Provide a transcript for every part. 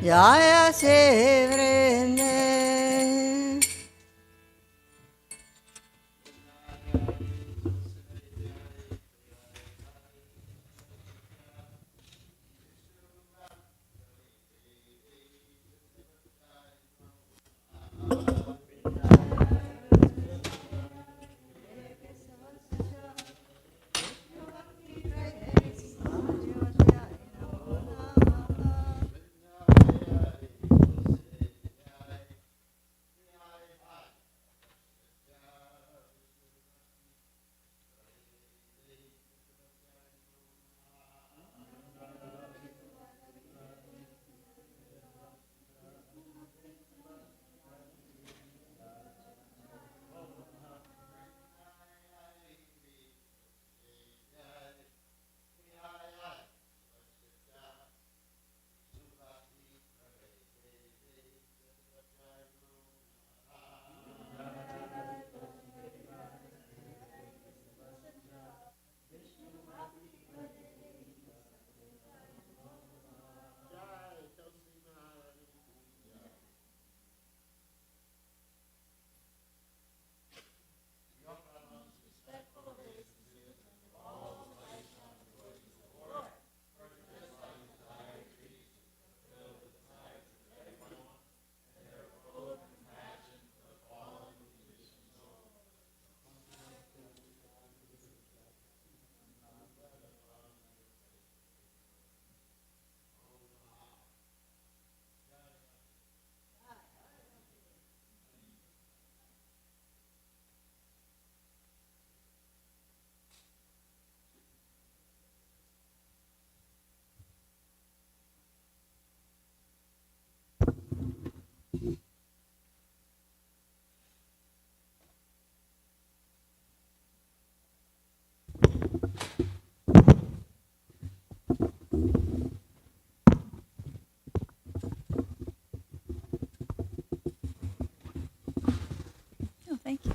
Jaya Sevrene. Oh, thank you.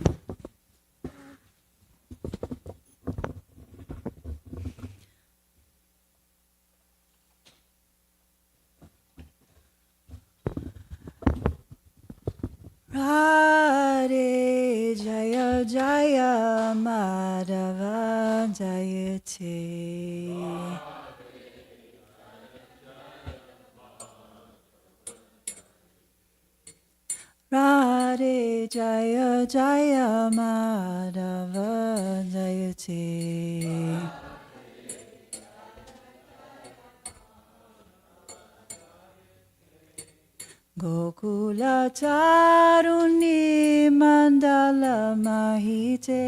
Radhe Jaya Jaya Madhava Jayate. Radhe Jaya Jaya Madhava Jayate. Gokula Charuni Mandala Mahite.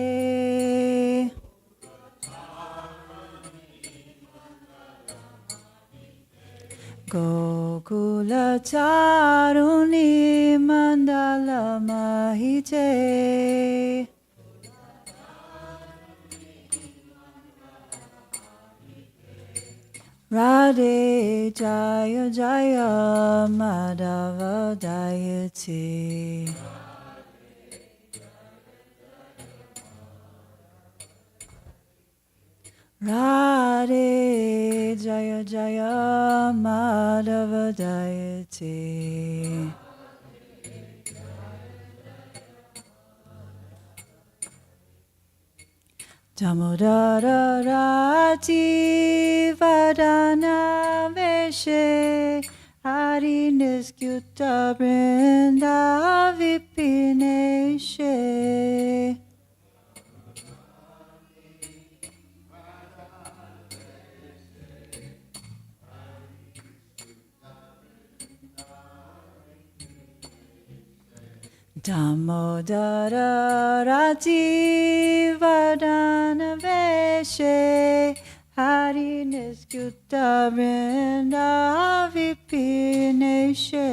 Gokula Charuni Mandala Mahite. Radhe Jaya Jaya Madhava Jayate. Radhe Jaya Jaya Madhava Jayate. Damodara Rati Vadana Veshe Hari Niskyuta Brinda Vipineshe. Damodara Rati Vadana Veshe Hari Niskyuta Brinda Vipineshe.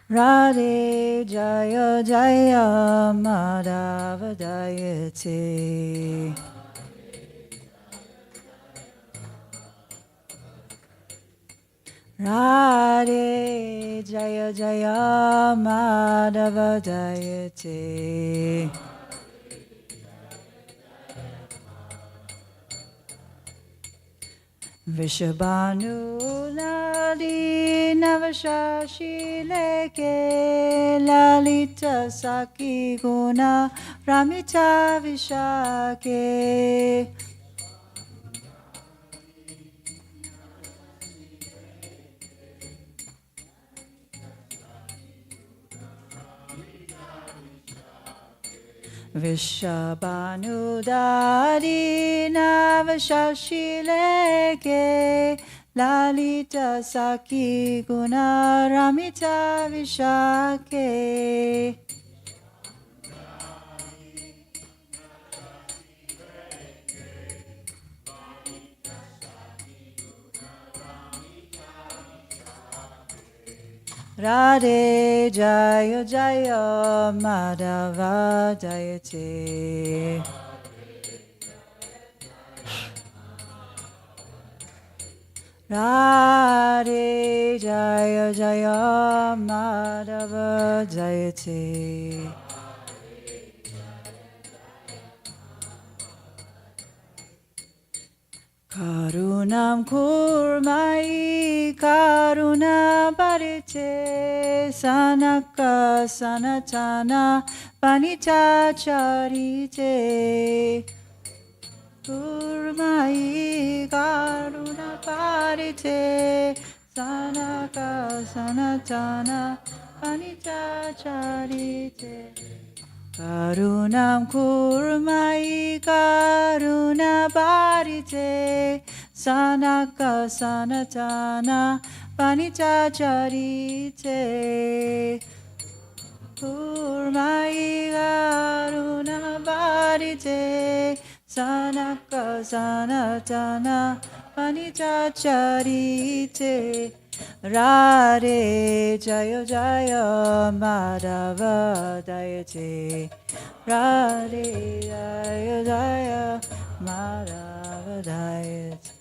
Radhe Jaya Jaya Madhava Jayate. Radhe Jaya Jaya Madhava Jayate. Vishabhanu Lali Navashashi Leke Lalita Saki Guna Ramita Vishake. Vishabhanu Dadi Navashashi Leke Lalita Saki Guna Ramita Vishake. Radhe Jaya Jaya Madhava Jayate. Radhe Jaya Jaya Madhava Jayate. Karunam kurmai karuna parite sanaka sanatana panita charite. Kurmai karuna parite sanaka sanatana panita charite. Karunam kurmai karuna parite sanaka sanatana panita charite. Kurmai karuna parite sanaka sanatana panita charite. Radhe Jaya Jaya Madhava Jayate. Radhe Jaya Jaya Madhava Jayate.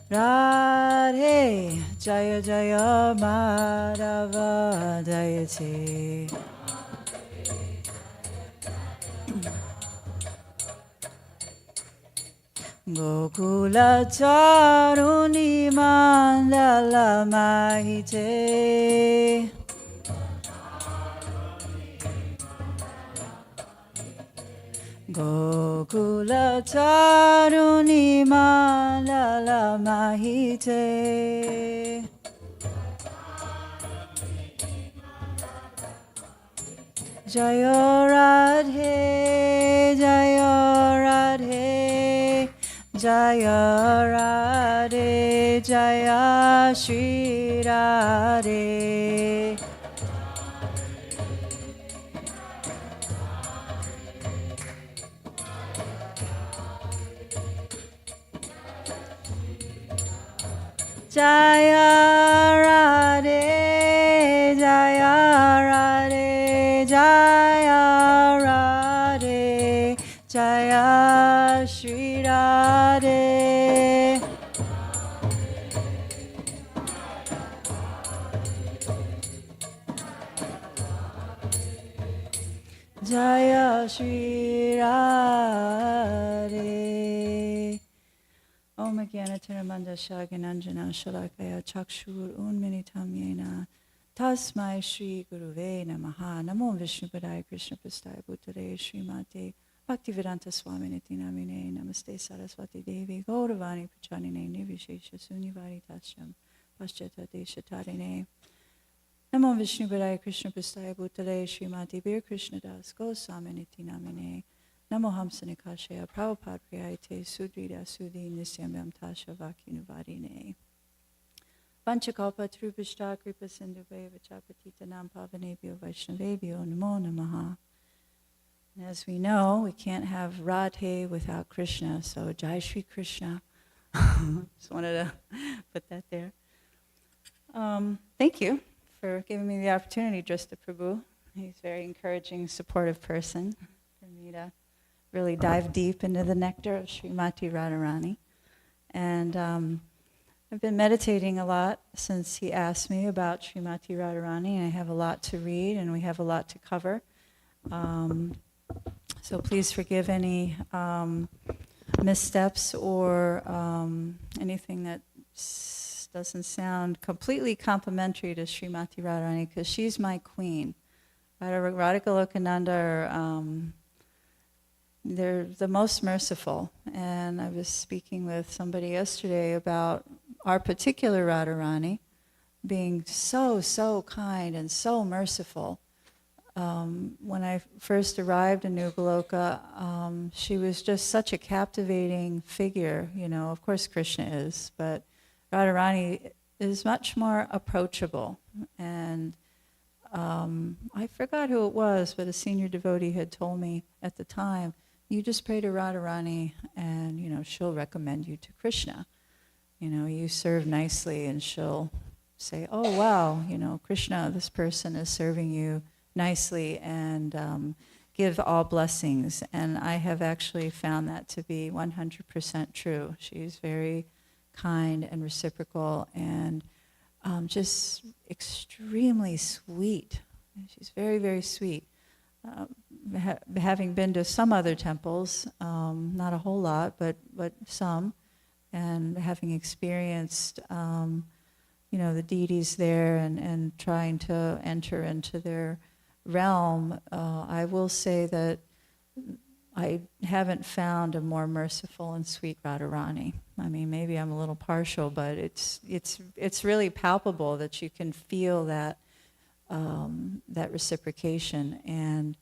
Radhe Jaya Jaya Madhava Jayate. Gokula Charuni Mandala Mahite. Gokula Charuni Mandala Mahite. Jaya Radhe, Jaya Radhe, Jaya Radhe, Jaya Shri Radhe. Jaya Radhe, Jaya Radhe, Jaya Radhe, Jaya Shri Radhe. Jaya Shri Radhe. Om Jnana Tiramanda Shagananjana Shalakaya Chakshur Unminitam Yena Tasmai Shri Guruve Namaha. Namo Vishnu Padaya Krishna Prasthaya Bhutale Srimate Bhaktivedanta Swami Nitinamine Namaste Saraswati Devi Gauravani Pachanine Nivishesha Sunnivari Tasyam Paschata Deshatarine. Namo Vishnu Padaya Krishna Prasthaya Bhutale Srimate Bir Krishna Das Goswami Nitinamine Namo Hamsa Nikashaya Prabhupada Priyayate Sudrida Sudhi Nisyamyam Tasha Vakinuvadine. Vanchakalpa Trupishta Kripa Sindhuve Vachapatita Nam Pavanebhyo Vaishnavebhyo Namo Namaha. And as we know, we can't have Radhe without Krishna, so Jai Shri Krishna. Just wanted to put that there. Thank you for giving me the opportunity, Drista Prabhu. He's a very encouraging, supportive person for me to really dive deep into the nectar of Srimati Radharani. And I've been meditating a lot since he asked me about Srimati Radharani, and I have a lot to read, and we have a lot to cover. So please forgive any missteps or anything that doesn't sound completely complimentary to Srimati Radharani, because she's my queen. Radha Golokananda, they're the most merciful. And I was speaking with somebody yesterday about our particular Radharani being so kind and so merciful. When I first arrived in New Goloka, she was just such a captivating figure. You know, of course Krishna is, but Radharani is much more approachable. And I forgot who it was, but a senior devotee had told me at the time, you just pray to Radharani and, you know, she'll recommend you to Krishna. You know, you serve nicely and she'll say, oh, wow, you know, Krishna, this person is serving you nicely, and give all blessings. And I have actually found that to be 100% true. She's very kind and reciprocal and just extremely sweet. She's very, very sweet. Having been to some other temples, not a whole lot, but some, and having experienced you know, the deities there and trying to enter into their realm, I will say that I haven't found a more merciful and sweet Radharani. I mean, maybe I'm a little partial, but it's really palpable that you can feel that that reciprocation, and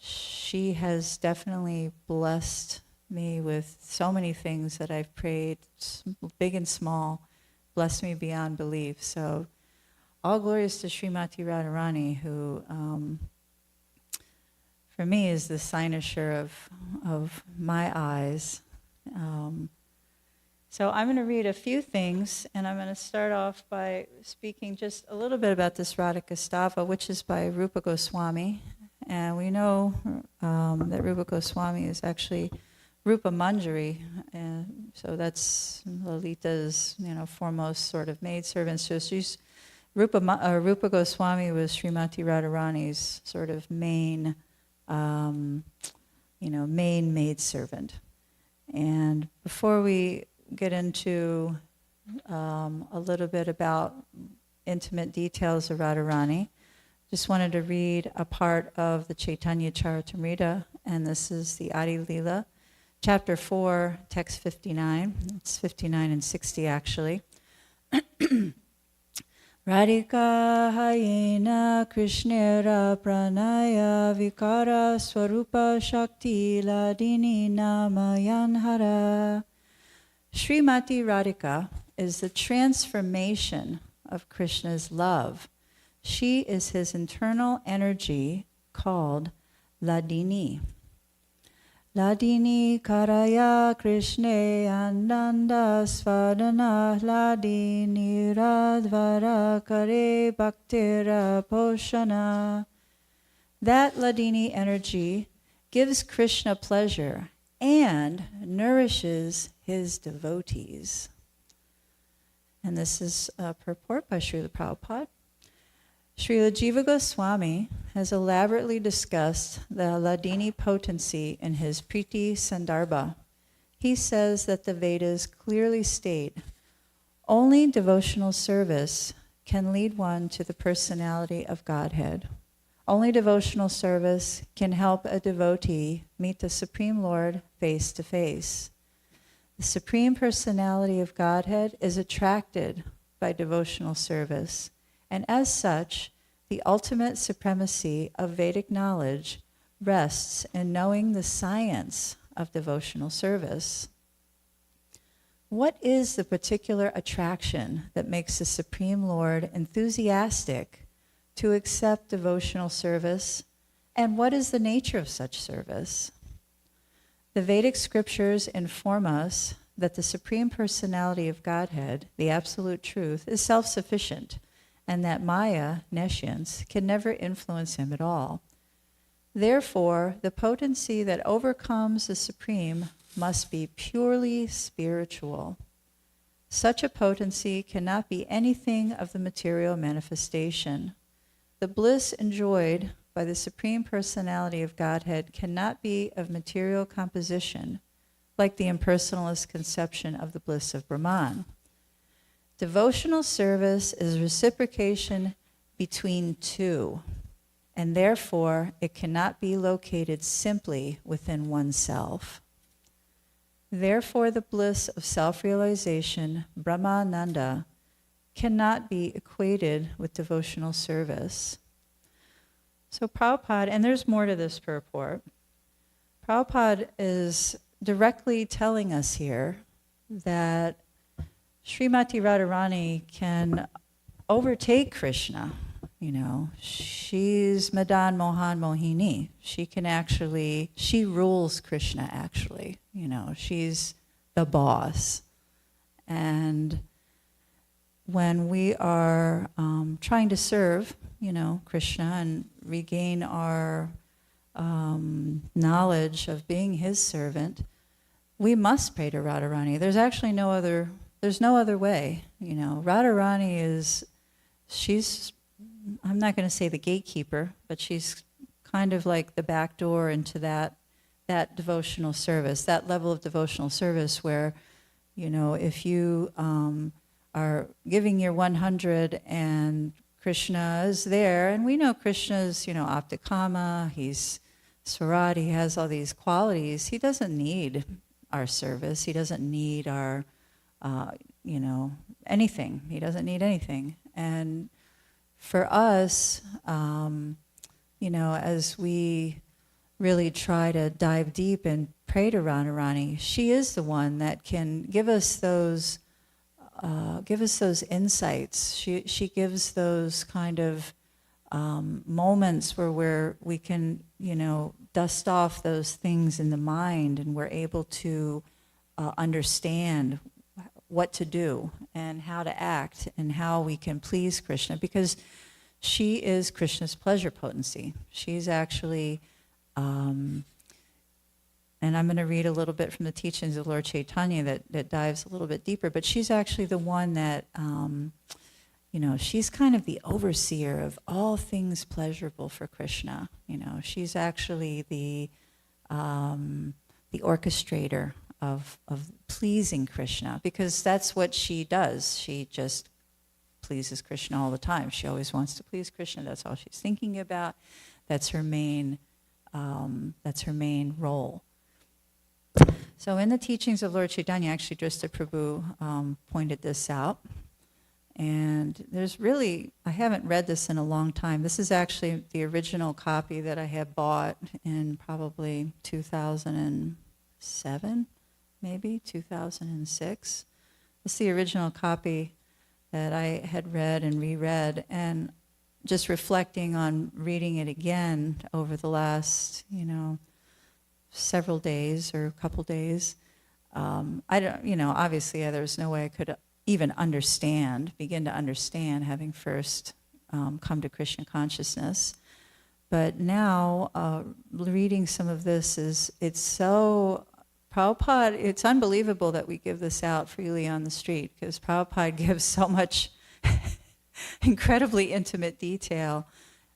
she has definitely blessed me with so many things that I've prayed, big and small, blessed me beyond belief. So all glories to Srimati Radharani, who for me is the cynosure of my eyes. So I'm going to read a few things, and I'm going to start off by speaking just a little bit about this Radhika Stava, which is by Rupa Goswami. And we know that Rupa Goswami is actually Rupa Manjari, and so that's Lalita's, you know, foremost sort of maidservant. So she's Rupa Goswami was Srimati Radharani's sort of main, you know, main maidservant. And before we get into a little bit about intimate details of Radharani, just wanted to read a part of the Chaitanya Charitamrita, and this is the Adi Lila, chapter 4, text 59. It's 59 and 60 actually. Radhika hayena krishnera pranaya vikara swarupa shakti ladini namayanhara. Srimati Radhika is the transformation of Krishna's love. She is his internal energy called Ladini. Ladini karaya Krishne ananda svadana ladini radvara kare bhaktira poshana. That Ladini energy gives Krishna pleasure and nourishes his devotees. And this is a purport by Srila Prabhupada. Srila Jiva Goswami has elaborately discussed the Ladini potency in his Priti Sandarbha. He says that the Vedas clearly state only devotional service can lead one to the personality of Godhead. Only devotional service can help a devotee meet the Supreme Lord face to face. The Supreme Personality of Godhead is attracted by devotional service, and as such, the ultimate supremacy of Vedic knowledge rests in knowing the science of devotional service. What is the particular attraction that makes the Supreme Lord enthusiastic to accept devotional service, and what is the nature of such service? The Vedic scriptures inform us that the Supreme Personality of Godhead, the Absolute Truth, is self-sufficient, and that Maya, nescience, can never influence him at all. Therefore, the potency that overcomes the Supreme must be purely spiritual. Such a potency cannot be anything of the material manifestation. The bliss enjoyed by the Supreme Personality of Godhead cannot be of material composition, like the impersonalist conception of the bliss of Brahman. Devotional service is reciprocation between two, and therefore it cannot be located simply within oneself. Therefore, the bliss of self-realization, Brahmananda, cannot be equated with devotional service. So Prabhupada, and there's more to this purport, Prabhupada is directly telling us here that Srimati Radharani can overtake Krishna. You know, she's Madan Mohan Mohini. She rules Krishna actually. You know, she's the boss. And when we are trying to serve, you know, Krishna and regain our knowledge of being his servant, we must pray to Radharani. There's actually no other way. You know, Radharani she's, I'm not going to say the gatekeeper, but she's kind of like the back door into that devotional service, that level of devotional service where, you know, if you are giving your 100 and Krishna is there, and we know Krishna's, you know, Aptakama, he's Swarat, he has all these qualities. He doesn't need our service. He doesn't need our, you know, anything. He doesn't need anything. And for us, you know, as we really try to dive deep and pray to Radharani, she is the one that can give us those insights. She gives those kind of moments where we can, you know, dust off those things in the mind, and we're able to understand what to do and how to act and how we can please Krishna, because she is Krishna's pleasure potency. She's actually, and I'm going to read a little bit from the teachings of Lord Chaitanya that dives a little bit deeper, but she's actually the one that, you know, she's kind of the overseer of all things pleasurable for Krishna. You know, she's actually the orchestrator of pleasing Krishna, because that's what she does. She just pleases Krishna all the time. She always wants to please Krishna. That's all she's thinking about. That's her main role. So in the teachings of Lord Chaitanya, actually Drista Prabhu pointed this out. And there's really, I haven't read this in a long time. This is actually the original copy that I had bought in probably 2007, maybe 2006. This is the original copy that I had read and reread, and just reflecting on reading it again over the last, you know, several days or a couple days. I don't, you know, obviously there's no way I could even begin to understand, having first come to Krishna consciousness. But now, reading some of this it's so, Prabhupada, it's unbelievable that we give this out freely on the street, because Prabhupada gives so much incredibly intimate detail.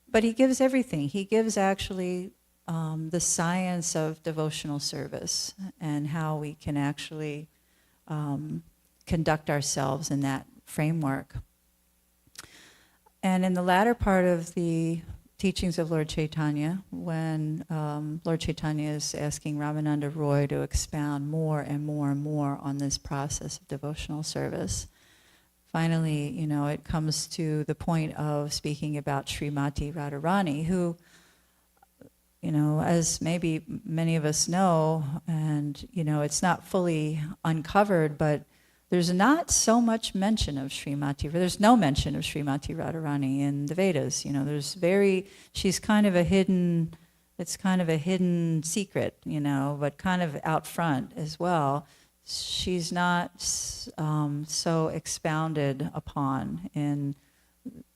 But he gives everything. He gives actually the science of devotional service and how we can actually conduct ourselves in that framework. And in the latter part of the teachings of Lord Chaitanya, when Lord Chaitanya is asking Ramananda Roy to expound more and more and more on this process of devotional service, finally, you know, it comes to the point of speaking about Srimati Radharani, who, you know, as maybe many of us know, and, you know, it's not fully uncovered, but there's not so much mention of there's no mention of Srimati Radharani in the Vedas. You know, she's kind of a hidden, it's kind of a hidden secret, you know, but kind of out front as well. She's not so expounded upon in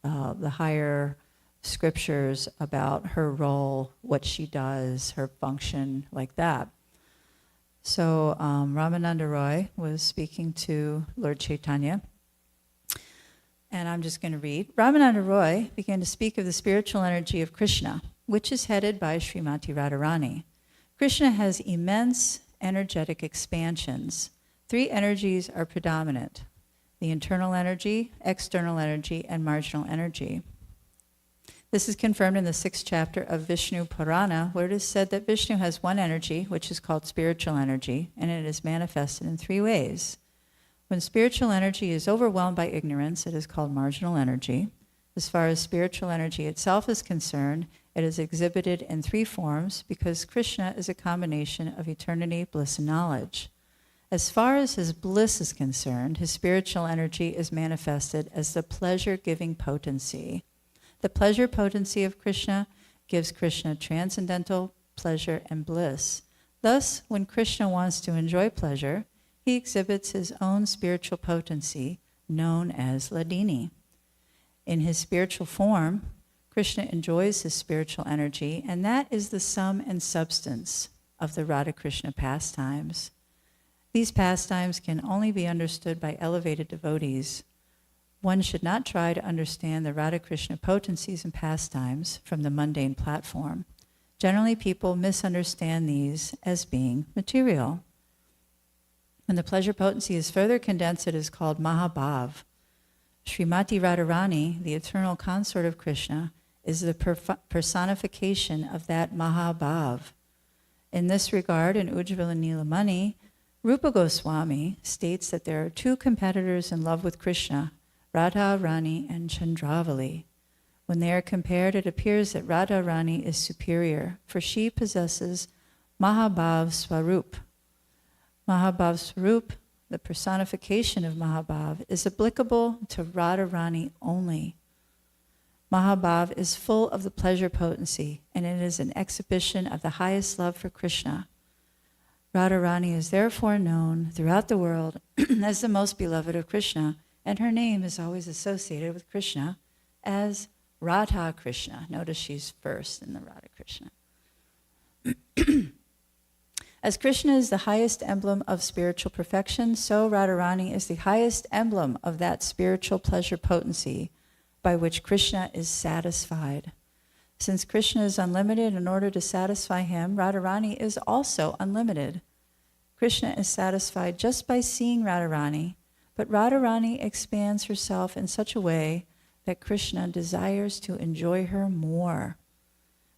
the higher scriptures about her role, what she does, her function, like that. So Ramananda Roy was speaking to Lord Chaitanya, and I'm just going to read. Ramananda Roy began to speak of the spiritual energy of Krishna, which is headed by Srimati Radharani. Krishna has immense energetic expansions. 3 energies are predominant: the internal energy, external energy, and marginal energy. This is confirmed in the 6th chapter of Vishnu Purana, where it is said that Vishnu has one energy, which is called spiritual energy, and it is manifested in 3 ways. When spiritual energy is overwhelmed by ignorance, it is called marginal energy. As far as spiritual energy itself is concerned, it is exhibited in 3 forms because Krishna is a combination of eternity, bliss, and knowledge. As far as his bliss is concerned, his spiritual energy is manifested as the pleasure-giving potency. The pleasure potency of Krishna gives Krishna transcendental pleasure and bliss. Thus, when Krishna wants to enjoy pleasure, he exhibits his own spiritual potency, known as Ladini. In his spiritual form, Krishna enjoys his spiritual energy, and that is the sum and substance of the Radha-Krishna pastimes. These pastimes can only be understood by elevated devotees. One should not try to understand the Radha-Krishna potencies and pastimes from the mundane platform. Generally, people misunderstand these as being material. When the pleasure potency is further condensed, it is called Mahabhav. Srimati Radharani, the eternal consort of Krishna, is the personification of that Mahabhav. In this regard, in Ujjvala Nilamani, Rupa Goswami states that there are 2 competitors in love with Krishna, Radha Rani and Chandravali. When they are compared, it appears that Radha Rani is superior, for she possesses Mahabhav Swarup. Mahabhav Swarup, the personification of Mahabhav, is applicable to Radha Rani only. Mahabhav is full of the pleasure potency, and it is an exhibition of the highest love for Krishna. Radharani is therefore known throughout the world as the most beloved of Krishna, and her name is always associated with Krishna as Radha Krishna. Notice she's first in the Radha Krishna. As Krishna is the highest emblem of spiritual perfection, so Radharani is the highest emblem of that spiritual pleasure potency by which Krishna is satisfied. Since Krishna is unlimited, in order to satisfy him, Radharani is also unlimited. Krishna is satisfied just by seeing Radharani, but Radharani expands herself in such a way that Krishna desires to enjoy her more.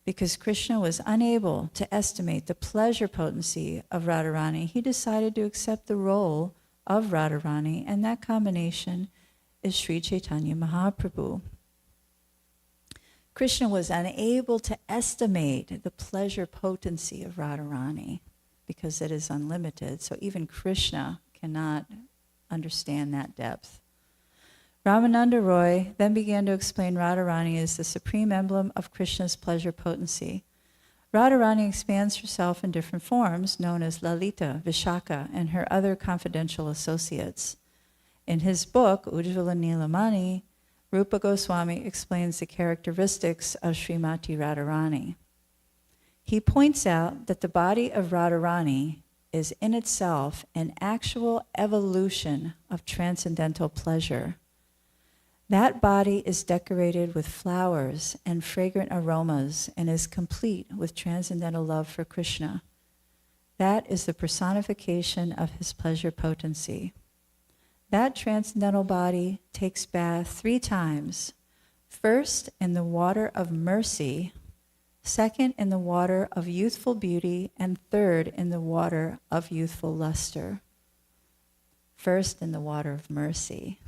Because Krishna was unable to estimate the pleasure potency of Radharani, he decided to accept the role of Radharani, and that combination is Sri Chaitanya Mahaprabhu. Krishna was unable to estimate the pleasure potency of Radharani because it is unlimited, so even Krishna cannot understand that depth. Ramananda Roy then began to explain Radharani as the supreme emblem of Krishna's pleasure potency. Radharani expands herself in different forms, known as Lalita, Vishaka, and her other confidential associates. In his book, Ujjvala Nilamani, Rupa Goswami explains the characteristics of Srimati Radharani. He points out that the body of Radharani is in itself an actual evolution of transcendental pleasure. That body is decorated with flowers and fragrant aromas and is complete with transcendental love for Krishna. That is the personification of his pleasure potency. That transcendental body takes bath 3 times. First, in the water of mercy. Second, in the water of youthful beauty. And third, in the water of youthful luster. First, in the water of mercy.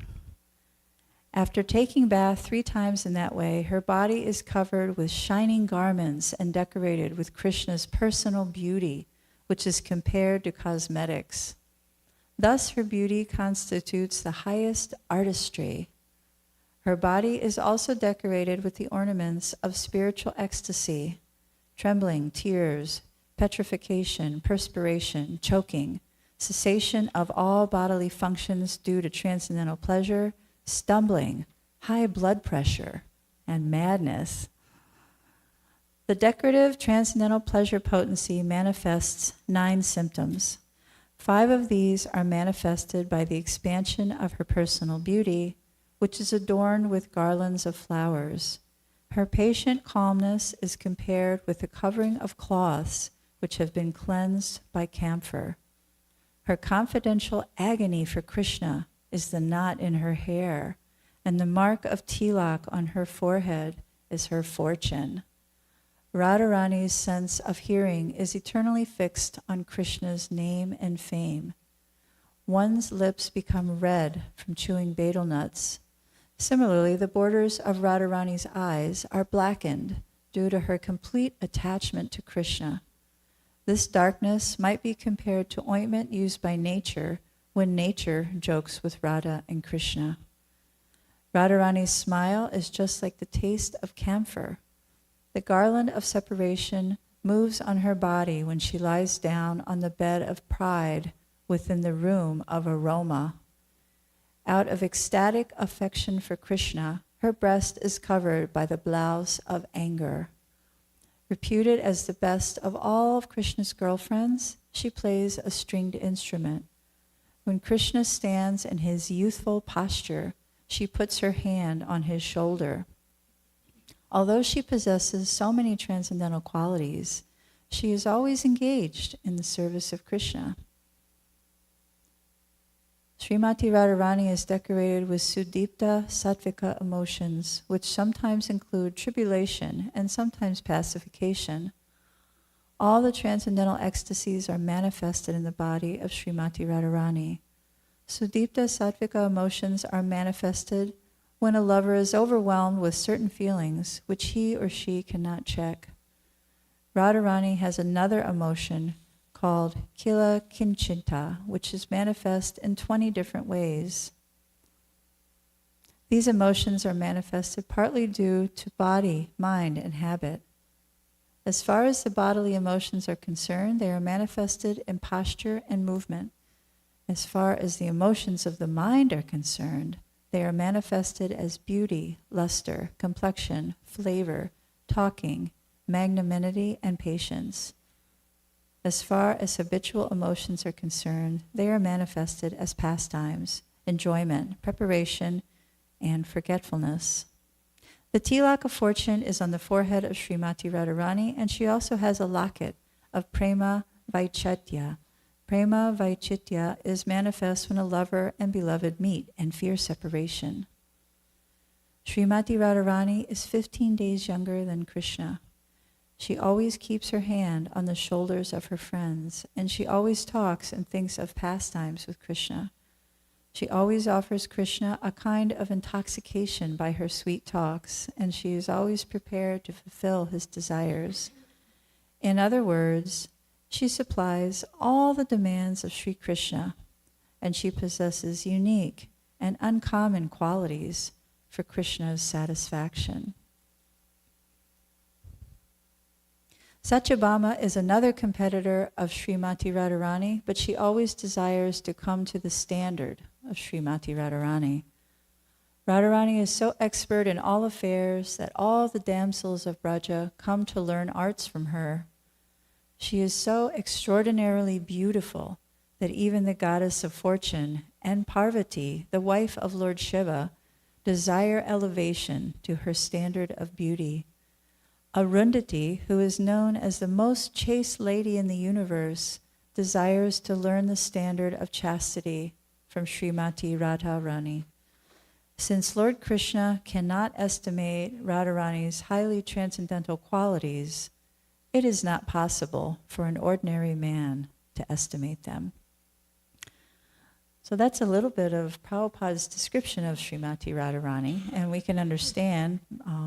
After taking bath 3 times in that way, her body is covered with shining garments and decorated with Krishna's personal beauty, which is compared to cosmetics. Thus, her beauty constitutes the highest artistry. Her body is also decorated with the ornaments of spiritual ecstasy, trembling, tears, petrification, perspiration, choking, cessation of all bodily functions due to transcendental pleasure, stumbling, high blood pressure, and madness. The decorative transcendental pleasure potency manifests 9 symptoms. 5 of these are manifested by the expansion of her personal beauty, which is adorned with garlands of flowers. Her patient calmness is compared with the covering of cloths which have been cleansed by camphor. Her confidential agony for Krishna is the knot in her hair, and the mark of tilak on her forehead is her fortune. Radharani's sense of hearing is eternally fixed on Krishna's name and fame. One's lips become red from chewing betel nuts. Similarly, the borders of Radharani's eyes are blackened due to her complete attachment to Krishna. This darkness might be compared to ointment used by nature when nature jokes with Radha and Krishna. Radharani's smile is just like the taste of camphor. The garland of separation moves on her body when she lies down on the bed of pride within the room of aroma. Out of ecstatic affection for Krishna, her breast is covered by the blouse of anger. Reputed as the best of all of Krishna's girlfriends, she plays a stringed instrument. When Krishna stands in his youthful posture, she puts her hand on his shoulder. Although she possesses so many transcendental qualities, she is always engaged in the service of Krishna. Srimati Radharani is decorated with Sudipta Sattvika emotions, which sometimes include tribulation and sometimes pacification. All the transcendental ecstasies are manifested in the body of Srimati Radharani. Sudipta Sattvika emotions are manifested when a lover is overwhelmed with certain feelings which he or she cannot check. Radharani has another emotion called Kila Kinchinta, which is manifest in 20 different ways. These emotions are manifested partly due to body, mind, and habit. As far as the bodily emotions are concerned, they are manifested in posture and movement. As far as the emotions of the mind are concerned, they are manifested as beauty, luster, complexion, flavor, talking, magnanimity, and patience. As far as habitual emotions are concerned, they are manifested as pastimes, enjoyment, preparation, and forgetfulness. The tilak of fortune is on the forehead of Srimati Radharani, and she also has a locket of prema vaichitya. Prema vaichitya is manifest when a lover and beloved meet and fear separation. Srimati Radharani is 15 days younger than Krishna. She always keeps her hand on the shoulders of her friends, and she always talks and thinks of pastimes with Krishna. She always offers Krishna a kind of intoxication by her sweet talks, and she is always prepared to fulfill his desires. In other words, she supplies all the demands of Sri Krishna, and she possesses unique and uncommon qualities for Krishna's satisfaction. Satyabhama is another competitor of Srimati Radharani, but she always desires to come to the standard of Srimati Radharani. Radharani is so expert in all affairs that all the damsels of Braja come to learn arts from her. She is so extraordinarily beautiful that even the goddess of fortune and Parvati, the wife of Lord Shiva, desire elevation to her standard of beauty. Arundhati, who is known as the most chaste lady in the universe, desires to learn the standard of chastity from Srimati Radharani. Since Lord Krishna cannot estimate Radharani's highly transcendental qualities, it is not possible for an ordinary man to estimate them. So that's a little bit of Prabhupada's description of Srimati Radharani, and we can understand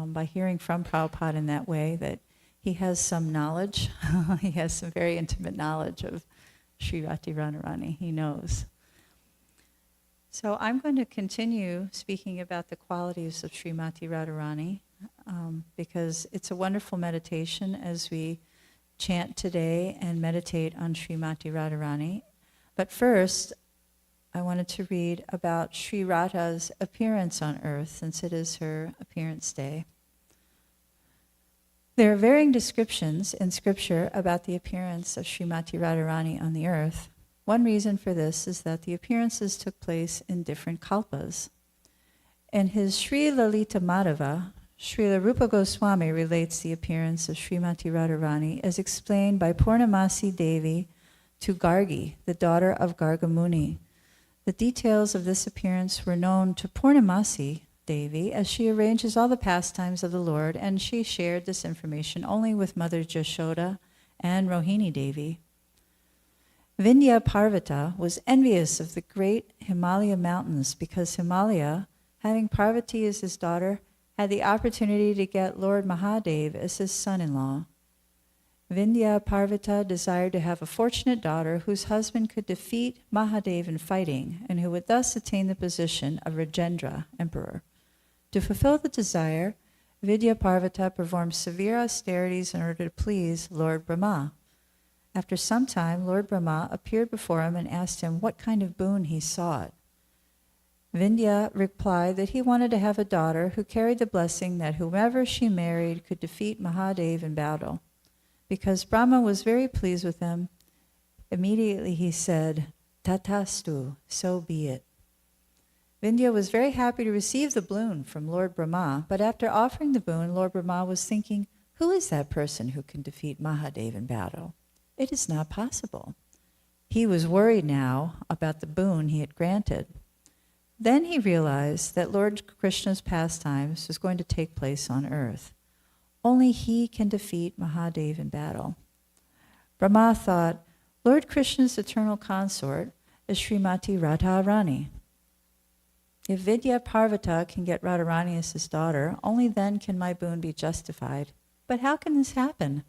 by hearing from Prabhupada in that way that he has some knowledge. He has some very intimate knowledge of Srimati Radharani. He knows. So I'm going to continue speaking about the qualities of Srimati Radharani because it's a wonderful meditation as we chant today and meditate on Srimati Radharani. But first, I wanted to read about Sri Radha's appearance on earth, since it is her appearance day. There are varying descriptions in scripture about the appearance of Srimati Radharani on the earth. One reason for this is that the appearances took place in different kalpas. In his Sri Lalita Madhava, Srila Rupa Goswami relates the appearance of Srimati Radharani as explained by Purnamasi Devi to Gargi, the daughter of Gargamuni. The details of this appearance were known to Purnamasi Devi as she arranges all the pastimes of the Lord, and she shared this information only with Mother Jashoda and Rohini Devi. Vindhya Parvata was envious of the great Himalaya mountains because Himalaya, having Parvati as his daughter, had the opportunity to get Lord Mahadev as his son-in-law. Vindhya Parvata desired to have a fortunate daughter whose husband could defeat Mahadev in fighting and who would thus attain the position of Rajendra, emperor. To fulfill the desire, Vindhya Parvata performed severe austerities in order to please Lord Brahma. After some time, Lord Brahma appeared before him and asked him what kind of boon he sought. Vindhya replied that he wanted to have a daughter who carried the blessing that whomever she married could defeat Mahadev in battle. Because Brahma was very pleased with him, immediately he said, "Tatastu, so be it." Vindhya was very happy to receive the boon from Lord Brahma, but after offering the boon, Lord Brahma was thinking, who is that person who can defeat Mahadev in battle? It is not possible. He was worried now about the boon he had granted. Then he realized that Lord Krishna's pastimes was going to take place on earth. Only he can defeat Mahadev in battle. Brahma thought, Lord Krishna's eternal consort is Srimati Radharani. If Vindhya Parvata can get Radharani as his daughter, only then can my boon be justified. But how can this happen?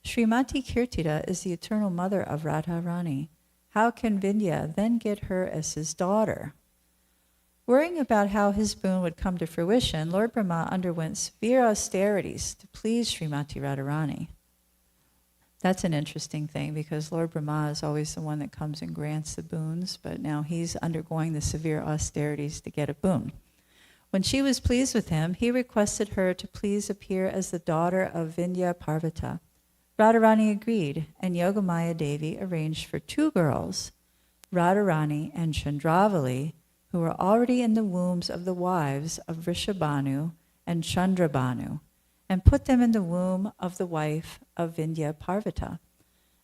Srimati Kirtida is the eternal mother of Radharani. How can Vindhya then get her as his daughter? Worrying about how his boon would come to fruition, Lord Brahma underwent severe austerities to please Srimati Radharani. That's an interesting thing because Lord Brahma is always the one that comes and grants the boons, but now he's undergoing the severe austerities to get a boon. When she was pleased with him, he requested her to please appear as the daughter of Vindhya Parvata. Radharani agreed, and Yogamaya Devi arranged for two girls, Radharani and Chandravali, who were already in the wombs of the wives of Vrishabhanu and Chandrabhanu, and put them in the womb of the wife of Vindhya Parvata.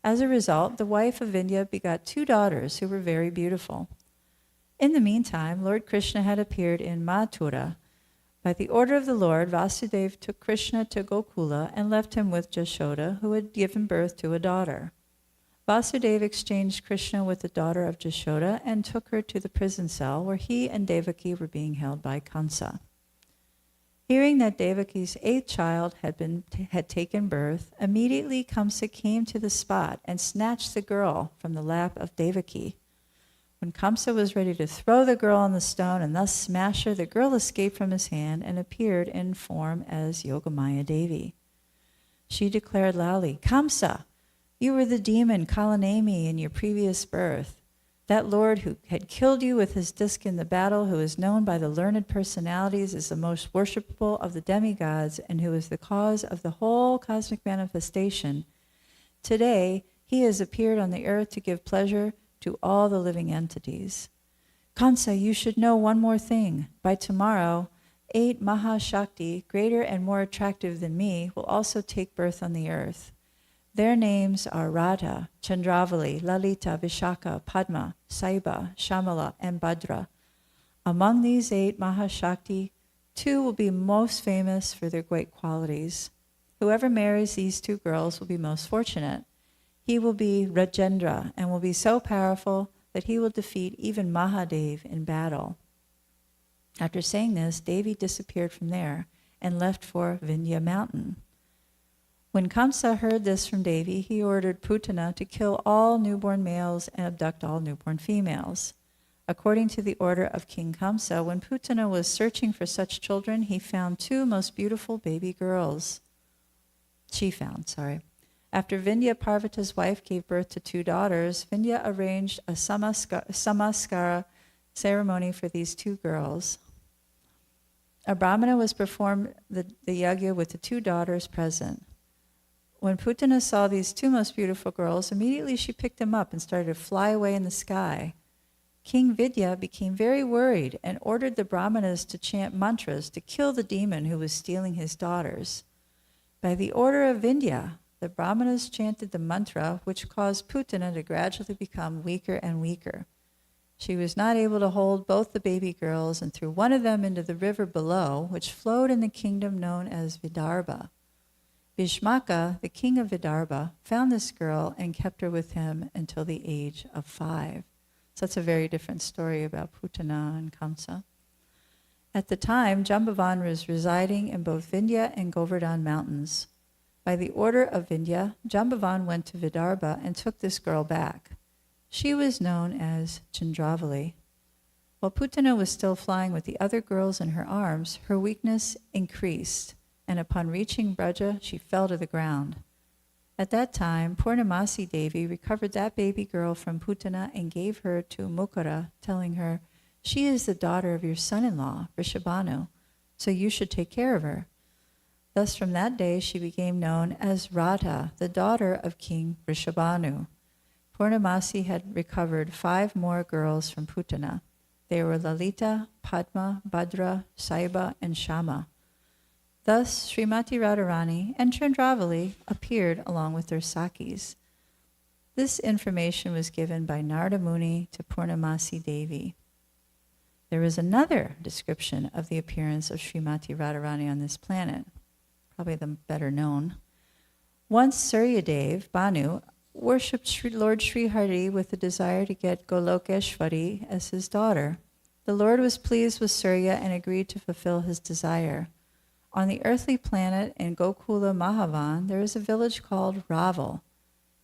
As a result, the wife of Vindhya begot two daughters who were very beautiful. In the meantime, Lord Krishna had appeared in Mathura. By the order of the Lord, Vasudeva took Krishna to Gokula and left him with Jashoda, who had given birth to a daughter. Vasudeva exchanged Krishna with the daughter of Jashoda and took her to the prison cell where he and Devaki were being held by Kamsa. Hearing that Devaki's eighth child had taken birth, immediately Kamsa came to the spot and snatched the girl from the lap of Devaki. When Kamsa was ready to throw the girl on the stone and thus smash her, the girl escaped from his hand and appeared in form as Yogamaya Devi. She declared loudly, "Kamsa, you were the demon Kalanemi in your previous birth. That lord who had killed you with his disc in the battle, who is known by the learned personalities as the most worshipful of the demigods and who is the cause of the whole cosmic manifestation. Today, he has appeared on the earth to give pleasure to all the living entities. Kansa, you should know one more thing. By tomorrow, 8 Mahashakti, greater and more attractive than me, will also take birth on the earth. Their names are Radha, Chandravali, Lalita, Vishaka, Padma, Saiba, Shamala, and Bhadra. Among these 8 Mahashakti, 2 will be most famous for their great qualities. Whoever marries these 2 girls will be most fortunate. He will be Rajendra and will be so powerful that he will defeat even Mahadev in battle." After saying this, Devi disappeared from there and left for Vindhya mountain. When Kamsa heard this from Devi, he ordered Putana to kill all newborn males and abduct all newborn females. According to the order of King Kamsa, when Putana was searching for such children, he found 2 most beautiful baby girls. After Vindhya Parvata's wife gave birth to 2 daughters, Vindhya arranged a samaskara ceremony for these 2 girls. A brahmana was performed the yajna with the 2 daughters present. When Putana saw these two most beautiful girls, immediately she picked them up and started to fly away in the sky. King Vidya became very worried and ordered the brahmanas to chant mantras to kill the demon who was stealing his daughters. By the order of Vindhya, the brahmanas chanted the mantra, which caused Putana to gradually become weaker and weaker. She was not able to hold both the baby girls and threw one of them into the river below, which flowed in the kingdom known as Vidarbha. Bhishmaka, the king of Vidarbha, found this girl and kept her with him until the age of 5. So that's a very different story about Putana and Kamsa. At the time, Jambavan was residing in both Vindhya and Govardhan mountains. By the order of Vindhya, Jambavan went to Vidarbha and took this girl back. She was known as Chandravali. While Putana was still flying with the other girls in her arms, her weakness increased, and upon reaching Braja, she fell to the ground. At that time, Purnamasi Devi recovered that baby girl from Putana and gave her to Mukara, telling her, "She is the daughter of your son-in-law, Vrishabhanu, so you should take care of her." Thus from that day she became known as Radha, the daughter of King Vrishabhanu. Purnamasi had recovered 5 more girls from Putana. They were Lalita, Padma, Bhadra, Saiba, and Shama. Thus, Srimati Radharani and Chandravali appeared along with their Sakis. This information was given by Narada Muni to Purnamasi Devi. There is another description of the appearance of Srimati Radharani on this planet, probably the better known. Once Suryadev, Banu, worshipped Lord Sri Hari with the desire to get Golokeshwari as his daughter. The Lord was pleased with Surya and agreed to fulfill his desire. On the earthly planet in Gokula Mahavan, there is a village called Raval.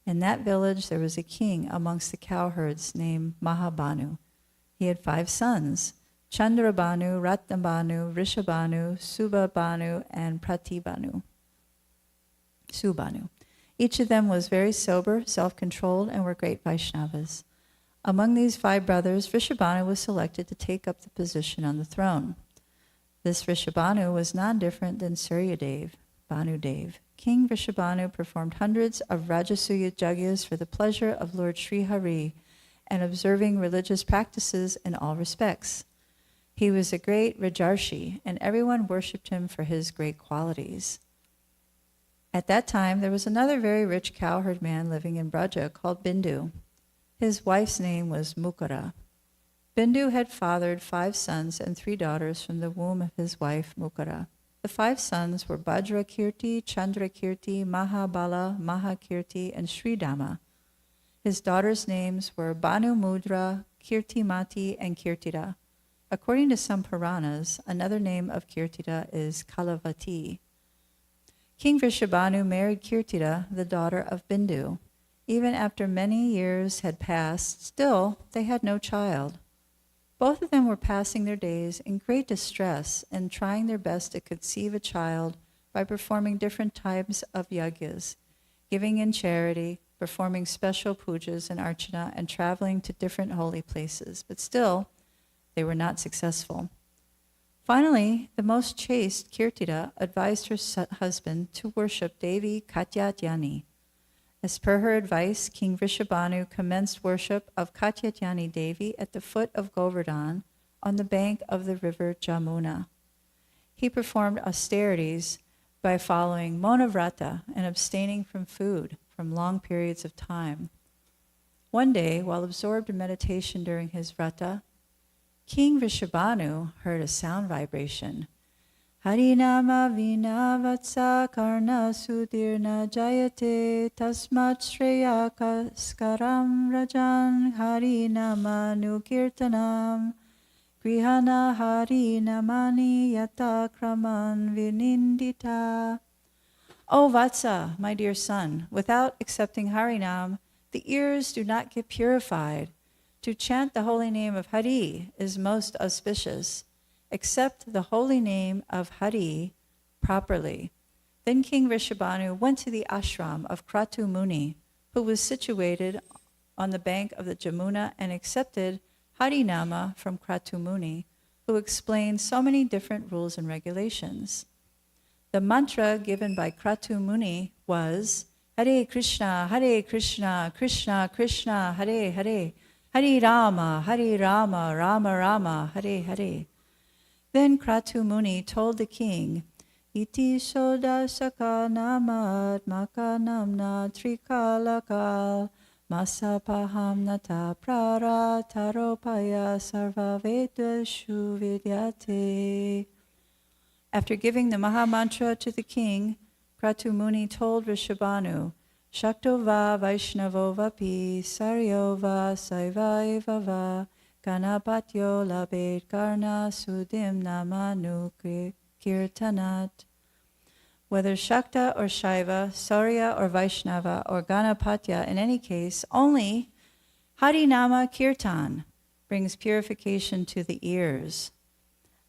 In that village, there was a king amongst the cowherds named Mahabanu. He had 5 sons, Chandrabanu, Ratnabanu, Rishabhanu, Subhabanu, and Pratibanu. Subhanu. Each of them was very sober, self-controlled, and were great Vaishnavas. Among these 5 brothers, Vrishabhanu was selected to take up the position on the throne. This Vrishabhanu was none different than Suryadev, Bhanudev. King Vrishabhanu performed hundreds of Rajasuya yagyas for the pleasure of Lord Sri Hari and observing religious practices in all respects. He was a great Rajarshi, and everyone worshipped him for his great qualities. At that time, there was another very rich cowherd man living in Braja called Bindu. His wife's name was Mukara. Bindu had fathered 5 sons and 3 daughters from the womb of his wife Mukara. The 5 sons were Bhadrakirti, Chandrakirti, Mahabala, Mahakirti, and Sridama. His daughters' names were Banu Mudra, Kirtimati, and Kirtida. According to some Puranas, another name of Kirtida is Kalavati. King Vrishabhanu married Kirtida, the daughter of Bindu. Even after many years had passed, still they had no child. Both of them were passing their days in great distress and trying their best to conceive a child by performing different types of yagyas, giving in charity, performing special pujas and archana, and traveling to different holy places. But still, they were not successful. Finally, the most chaste Kirtida advised her husband to worship Devi Katyatyani. As per her advice, King Vrishabhanu commenced worship of Katyatyani Devi at the foot of Govardhan on the bank of the river Jamuna. He performed austerities by following Monavrata and abstaining from food from long periods of time. One day, while absorbed in meditation during his vrata, King Vrishabhanu heard a sound vibration. Harinama vina vatsa karna sudirna jayate tasmat shreya skaram rajan harinama nukirtanam grihana harinamani yata kraman vinindita. O Vatsa, my dear son, without accepting Harinam, the ears do not get purified. To chant the holy name of Hari is most auspicious. Accept the holy name of Hari properly. Then King Vrishabhanu went to the ashram of Kratu Muni, who was situated on the bank of the Jamuna, and accepted Harinama from Kratu Muni, who explained so many different rules and regulations. The mantra given by Kratu Muni was Hare Krishna, Krishna Krishna, Hare Hare, Hare Rama, Rama Rama, Hare Hare. Then Kratu Muni told the king, Iti soda saka namad maka namna trikalakal masapaham nata prara taropaya sarvavedashu vidyate. After giving the Maha Mantra to the king, Kratu Muni told Rishabhanu, Shaktova Vaishnavo Vapi Saryova Saiva Va Ganapatyo Labed Karna Sudim Namanu Kirtanat. Whether Shakta or Shaiva, Saurya or Vaishnava or Ganapatya, in any case, only Harinama Kirtan brings purification to the ears.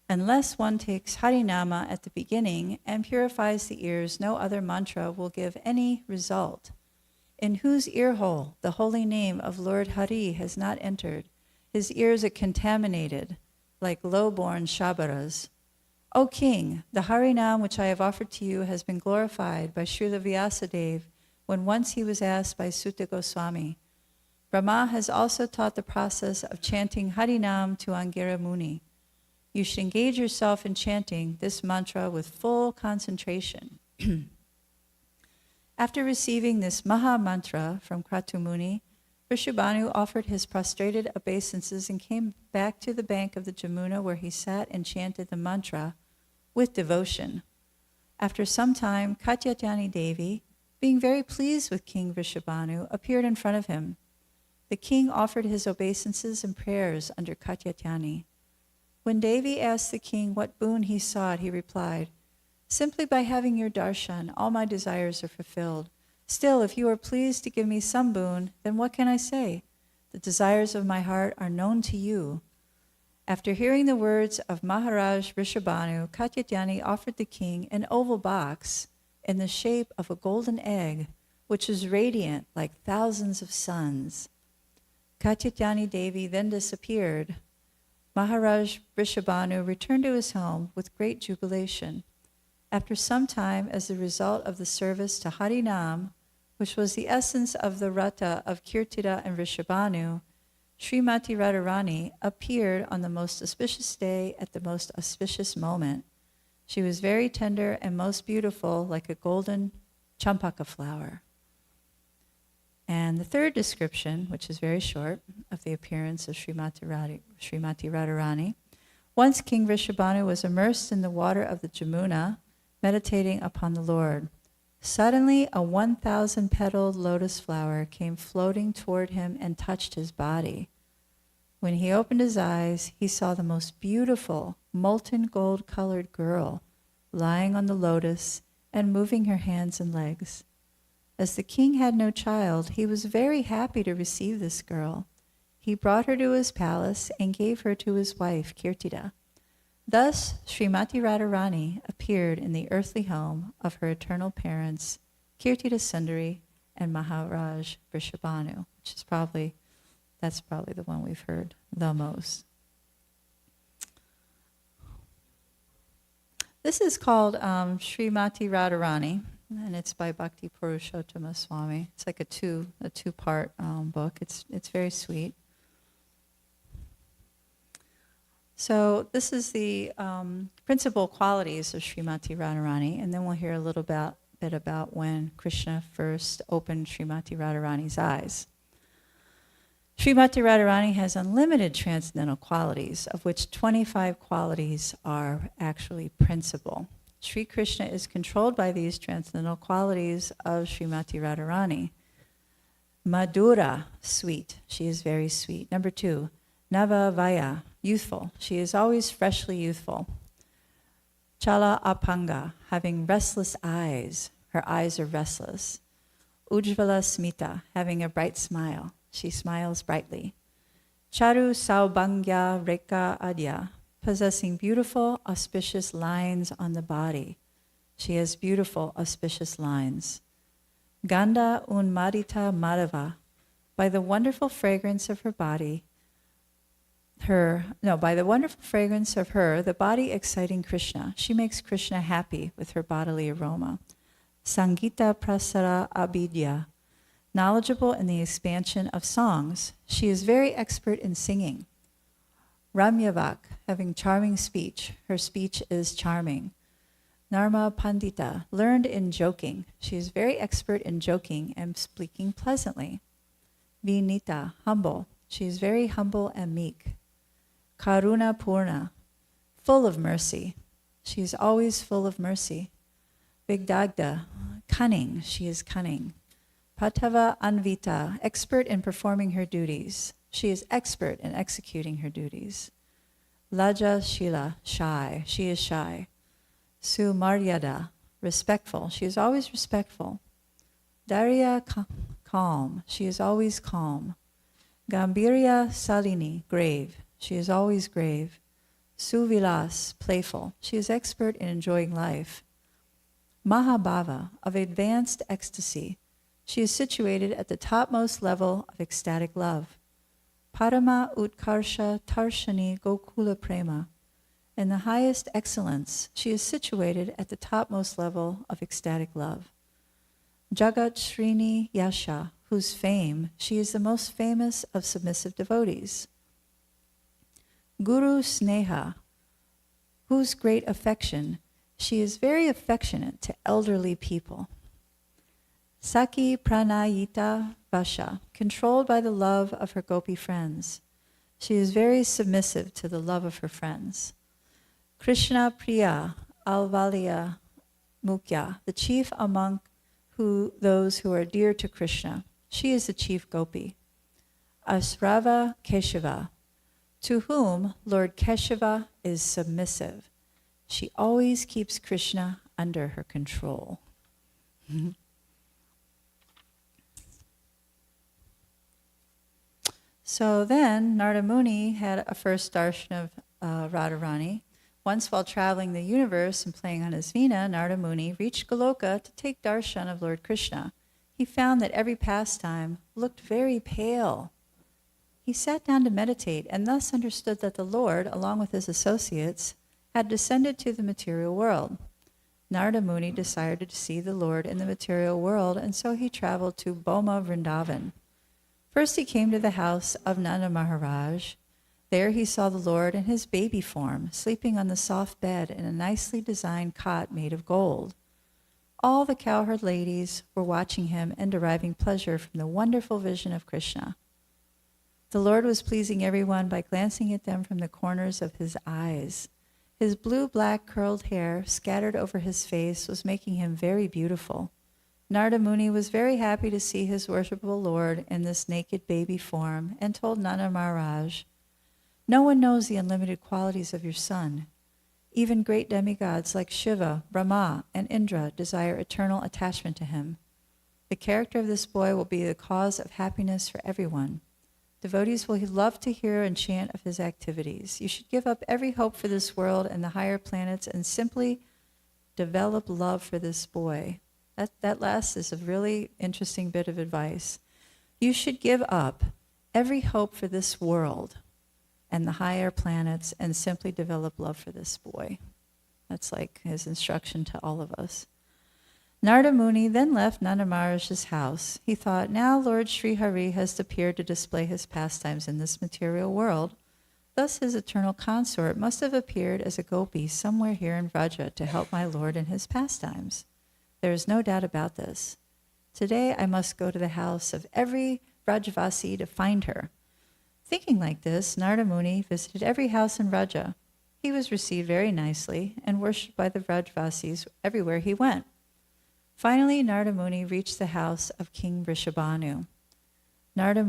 Unless one takes Harinama at the beginning and purifies the ears, no other mantra will give any result. In whose earhole the holy name of Lord Hari has not entered, his ears are contaminated like low-born Shabaras. O king, the Harinam which I have offered to you has been glorified by Srila Vyasadeva when once he was asked by Sutta Goswami. Brahma has also taught the process of chanting Harinam to Angira Muni. You should engage yourself in chanting this mantra with full concentration. After receiving this Maha Mantra from Kratu Muni, Rishabhanu offered his prostrated obeisances and came back to the bank of the Jamuna where he sat and chanted the mantra with devotion. After some time, Katyayani Devi, being very pleased with King Rishabhanu, appeared in front of him. The king offered his obeisances and prayers under Katyayani. When Devi asked the king what boon he sought, he replied, Simply by having your darshan, all my desires are fulfilled. Still, if you are pleased to give me some boon, then what can I say? The desires of my heart are known to you. After hearing the words of Maharaj Rishabhanu, Katyayani offered the king an oval box in the shape of a golden egg, which was radiant like thousands of suns. Katyayani Devi then disappeared. Maharaj Rishabhanu returned to his home with great jubilation. After some time, as a result of the service to Harinam, which was the essence of the rata of Kirtida and Rishabhanu, Srimati Radharani appeared on the most auspicious day at the most auspicious moment. She was very tender and most beautiful, like a golden champaka flower. And the third description, which is very short, of the appearance of Srimati Radharani. Once King Rishabhanu was immersed in the water of the Jamuna, meditating upon the Lord. Suddenly, a 1,000-petaled lotus flower came floating toward him and touched his body. When he opened his eyes, he saw the most beautiful, molten gold-colored girl lying on the lotus and moving her hands and legs. As the king had no child, he was very happy to receive this girl. He brought her to his palace and gave her to his wife, Kirtida. Thus, Srimati Radharani appeared in the earthly home of her eternal parents, Kirtida Sundari and Maharaj Rishabhanu, which is that's probably the one we've heard the most. This is called Srimati Radharani, and it's by Bhakti Purushottama Swami. It's like a two-part book. It's very sweet. So this is the principal qualities of Srimati Radharani, and then we'll hear a little bit about when Krishna first opened Srimati Radharani's eyes. Srimati Radharani has unlimited transcendental qualities, of which 25 qualities are actually principal. Sri Krishna is controlled by these transcendental qualities of Srimati Radharani. Madhura, sweet. She is very sweet. Number 2, Nava Vaya, youthful. She is always freshly youthful. Chala Apanga, having restless eyes. Her eyes are restless. Ujjvala Smita, having a bright smile. She smiles brightly. Charu Saubhangya Reka Adya, possessing beautiful, auspicious lines on the body. She has beautiful, auspicious lines. Ganda Unmadita Madhava, by the wonderful fragrance of her body, by the wonderful fragrance of her, the body exciting Krishna, she makes Krishna happy with her bodily aroma. Sangita Prasara Abidya, knowledgeable in the expansion of songs. She is very expert in singing. Ramyavak, having charming speech. Her speech is charming. Narma Pandita, learned in joking. She is very expert in joking and speaking pleasantly. Vinita, humble. She is very humble and meek. Karuna Purna, full of mercy. She is always full of mercy. Vigdagda, cunning. She is cunning. Patava Anvita, expert in performing her duties. She is expert in executing her duties. Laja Shila, shy. She is shy. Sumaryada, respectful. She is always respectful. Darya, calm. She is always calm. Gambirya Salini, grave. She is always grave. Suvilas, playful. She is expert in enjoying life. Mahabhava, of advanced ecstasy. She is situated at the topmost level of ecstatic love. Parama Utkarsha Tarshani Gokula Prema. In the highest excellence, she is situated at the topmost level of ecstatic love. Jagat Srini Yasha, whose fame, she is the most famous of submissive devotees. Guru Sneha, whose great affection, she is very affectionate to elderly people. Saki Pranayita Vasha, controlled by the love of her gopi friends. She is very submissive to the love of her friends. Krishna Priya Alvalia Mukhya, the chief among those who are dear to Krishna. She is the chief gopi. Asrava Keshava, to whom Lord Keshava is submissive. She always keeps Krishna under her control. So then Narada Muni had a first darshan of Radharani. Once while traveling the universe and playing on his veena, Narada Muni reached Goloka to take darshan of Lord Krishna. He found that every pastime looked very pale. He sat down to meditate and thus understood that the Lord, along with his associates, had descended to the material world. Narada Muni desired to see the Lord in the material world, and so he traveled to Boma Vrindavan. First he came to the house of Nanda Maharaj. There he saw the Lord in his baby form, sleeping on the soft bed in a nicely designed cot made of gold. All the cowherd ladies were watching him and deriving pleasure from the wonderful vision of Krishna. The Lord was pleasing everyone by glancing at them from the corners of his eyes. His blue-black curled hair scattered over his face was making him very beautiful. Narada Muni was very happy to see his worshipful Lord in this naked baby form and told Nanda Maharaj, "No one knows the unlimited qualities of your son. Even great demigods like Shiva, Brahma, and Indra desire eternal attachment to him. The character of this boy will be the cause of happiness for everyone. Devotees will love to hear and chant of his activities. You should give up every hope for this world and the higher planets and simply develop love for this boy." That last is a really interesting bit of advice. You should give up every hope for this world and the higher planets and simply develop love for this boy. That's like his instruction to all of us. Narada Muni then left Nanda Maharaj's house. He thought, now Lord Sri Hari has appeared to display his pastimes in this material world. Thus his eternal consort must have appeared as a gopi somewhere here in Vraja to help my Lord in his pastimes. There is no doubt about this. Today I must go to the house of every Vrajavasi to find her. Thinking like this, Narada Muni visited every house in Vraja. He was received very nicely and worshipped by the Vrajavasis everywhere he went. Finally, Narada Muni reached the house of King Vrishabhanu. Narada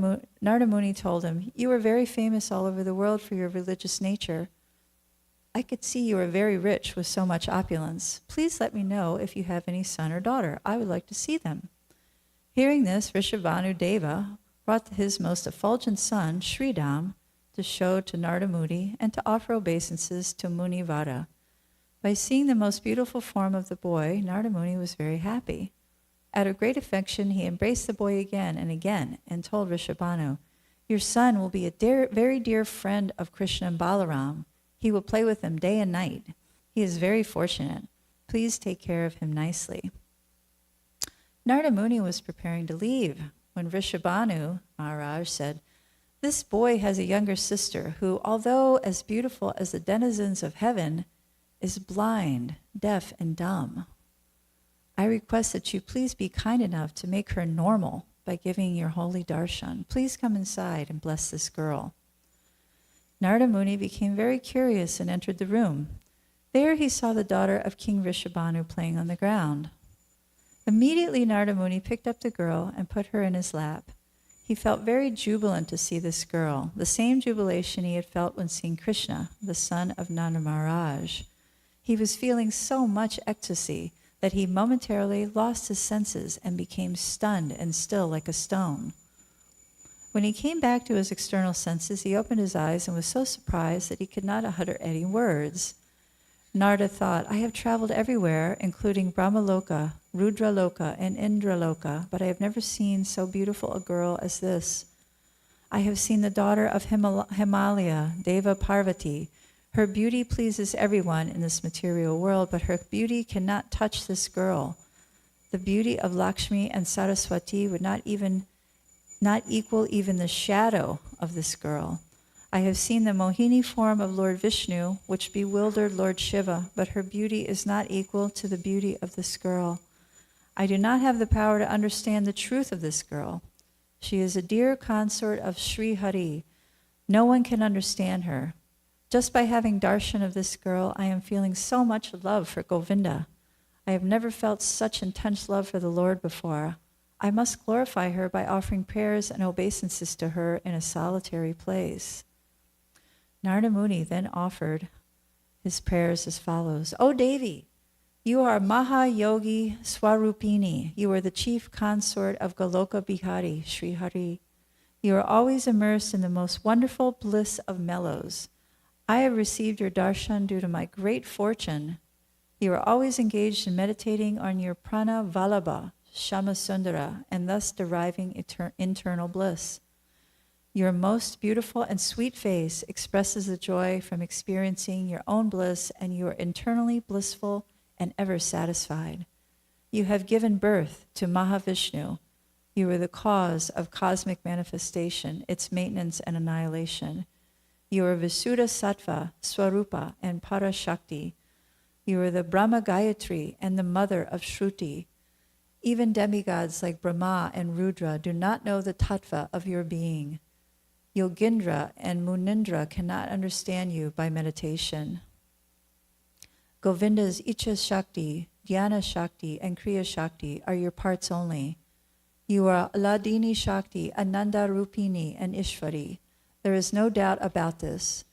Muni told him, "You are very famous all over the world for your religious nature. I could see you are very rich with so much opulence. Please let me know if you have any son or daughter. I would like to see them." Hearing this, Vrishabhanu Deva brought his most effulgent son, Sridham, to show to Narada Muni and to offer obeisances to Munivara. By seeing the most beautiful form of the boy, Narada Muni was very happy. Out of great affection, he embraced the boy again and told Vrishabhanu, "Your son will be a very dear friend of Krishna and Balaram. He will play with them day and night. He is very fortunate. Please take care of him nicely." Narada Muni was preparing to leave when Vrishabhanu Maharaj said, "This boy has a younger sister who, although as beautiful as the denizens of heaven, is blind, deaf, and dumb. I request that you please be kind enough to make her normal by giving your holy darshan. Please come inside and bless this girl." Narada Muni became very curious and entered the room. There he saw the daughter of King Vrishabhanu playing on the ground. Immediately Narada Muni picked up the girl and put her in his lap. He felt very jubilant to see this girl, the same jubilation he had felt when seeing Krishna, the son of Nanda Maharaj. He was feeling so much ecstasy that he momentarily lost his senses and became stunned and still like a stone. When he came back to his external senses, he opened his eyes and was so surprised that he could not utter any words. Narada thought, "I have traveled everywhere, including Brahmaloka, Rudraloka, and Indraloka, but I have never seen so beautiful a girl as this. I have seen the daughter of Himalaya, Deva Parvati. Her beauty pleases everyone in this material world, but her beauty cannot touch this girl. The beauty of Lakshmi and Saraswati would not equal even the shadow of this girl. I have seen the Mohini form of Lord Vishnu, which bewildered Lord Shiva, but her beauty is not equal to the beauty of this girl. I do not have the power to understand the truth of this girl. She is a dear consort of Sri Hari. No one can understand her. Just by having darshan of this girl, I am feeling so much love for Govinda. I have never felt such intense love for the Lord before. I must glorify her by offering prayers and obeisances to her in a solitary place." Narada Muni then offered his prayers as follows. "O Devi, you are Mahayogi Swarupini. You are the chief consort of Goloka Bihari, Sri Hari. You are always immersed in the most wonderful bliss of mellows. I have received your darshan due to my great fortune. You are always engaged in meditating on your prana vallabha, Shamasundara, and thus deriving internal bliss. Your most beautiful and sweet face expresses the joy from experiencing your own bliss, and you are internally blissful and ever satisfied. You have given birth to Mahavishnu. You are the cause of cosmic manifestation, its maintenance and annihilation. You are Visuddha Sattva, Swarupa, and Parashakti. You are the Brahma Gayatri and the mother of Shruti. Even demigods like Brahma and Rudra do not know the tattva of your being. Yogindra and Munindra cannot understand you by meditation. Govinda's Icha Shakti, Dhyana Shakti, and Kriya Shakti are your parts only. You are Aladini Shakti, Ananda Rupini, and Ishvari. There is no doubt about this.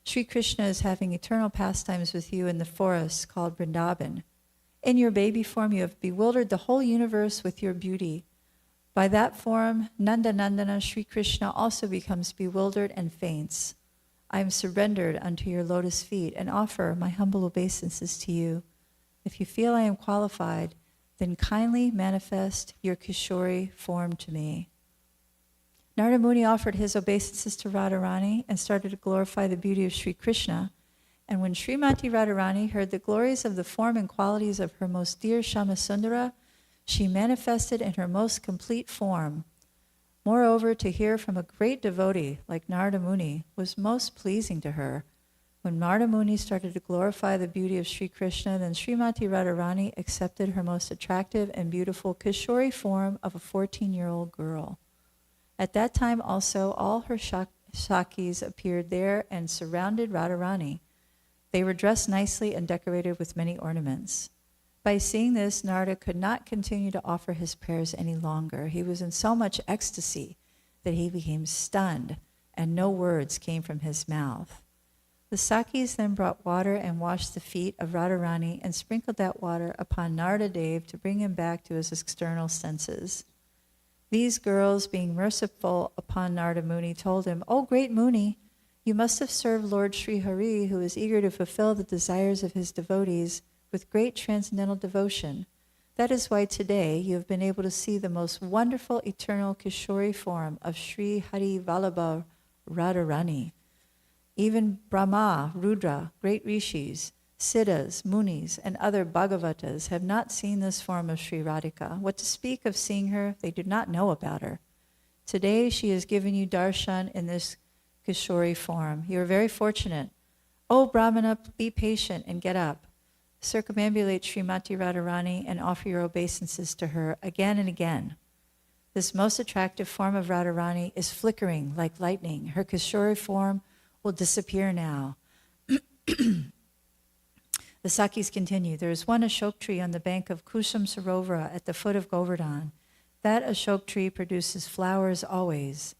Sri Krishna is having eternal pastimes with you in the forest called Vrindavan. In your baby form, you have bewildered the whole universe with your beauty. By that form, Nandanandana Sri Krishna also becomes bewildered and faints. I am surrendered unto your lotus feet and offer my humble obeisances to you. If you feel I am qualified, then kindly manifest your Kishori form to me." Narada Muni offered his obeisances to Radharani and started to glorify the beauty of Sri Krishna. And when Srimati Radharani heard the glories of the form and qualities of her most dear Shamasundara, she manifested in her most complete form. Moreover, to hear from a great devotee like Narada Muni was most pleasing to her. When Narada Muni started to glorify the beauty of Sri Krishna, then Srimati Radharani accepted her most attractive and beautiful Kishori form of a 14-year-old girl. At that time also, all her Sakis appeared there and surrounded Radharani. They were dressed nicely and decorated with many ornaments. By seeing this, Narada could not continue to offer his prayers any longer. He was in so much ecstasy that he became stunned, and no words came from his mouth. The Sakis then brought water and washed the feet of Radharani and sprinkled that water upon Narada Dev to bring him back to his external senses. These girls, being merciful upon Narada Muni, told him, "O great Muni, you must have served Lord Sri Hari, who is eager to fulfill the desires of his devotees, with great transcendental devotion. That is why today you have been able to see the most wonderful eternal Kishori form of Sri Hari Vallabha Radharani. Even Brahma, Rudra, great rishis, Siddhas, Munis, and other Bhagavatas have not seen this form of Sri Radhika. What to speak of seeing her, they do not know about her. Today she has given you darshan in this Kishori form. You are very fortunate. Oh, Brahmana, be patient and get up. Circumambulate Srimati Radharani and offer your obeisances to her again and again. This most attractive form of Radharani is flickering like lightning. Her Kishori form will disappear now. The Sakis continue. There is one Ashok tree on the bank of Kusum Sarovara at the foot of Govardhan. That Ashok tree produces flowers always.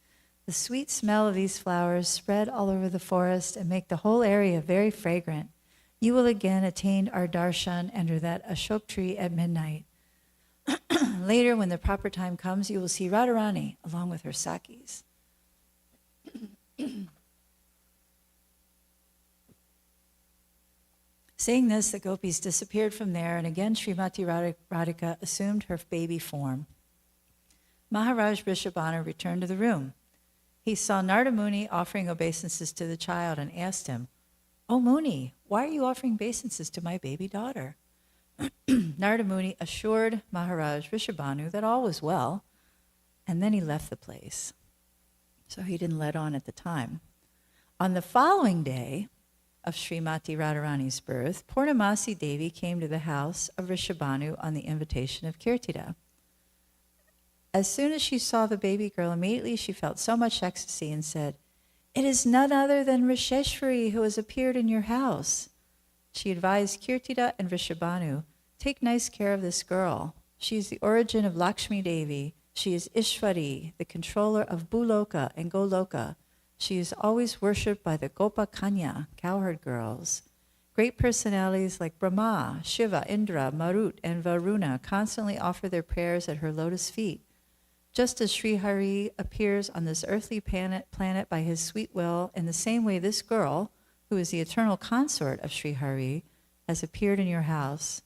The sweet smell of these flowers spread all over the forest and make the whole area very fragrant. You will again attain our darshan under that Ashok tree at midnight. Later, when the proper time comes, you will see Radharani along with her Sakis. Saying this, the gopis disappeared from there, and again Srimati Radhika assumed her baby form. Maharaj Rishabhanu returned to the room. He saw Narada Muni offering obeisances to the child and asked him, "O Muni, why are you offering obeisances to my baby daughter?" Narada Muni assured Maharaj Rishabhanu that all was well, and then he left the place. So he didn't let on at the time. On the following day of Srimati Radharani's birth, Purnamasi Devi came to the house of Rishabhanu on the invitation of Kirtida. As soon as she saw the baby girl, immediately she felt so much ecstasy and said, "It is none other than Risheshwari who has appeared in your house." She advised Kirtida and Rishabhanu, "Take nice care of this girl. She is the origin of Lakshmi Devi. She is Ishvari, the controller of Bhuloka and Goloka. She is always worshipped by the Gopa Kanya, cowherd girls. Great personalities like Brahma, Shiva, Indra, Marut, and Varuna constantly offer their prayers at her lotus feet. Just as Sri Hari appears on this earthly planet by his sweet will, in the same way this girl, who is the eternal consort of Sri Hari, has appeared in your house.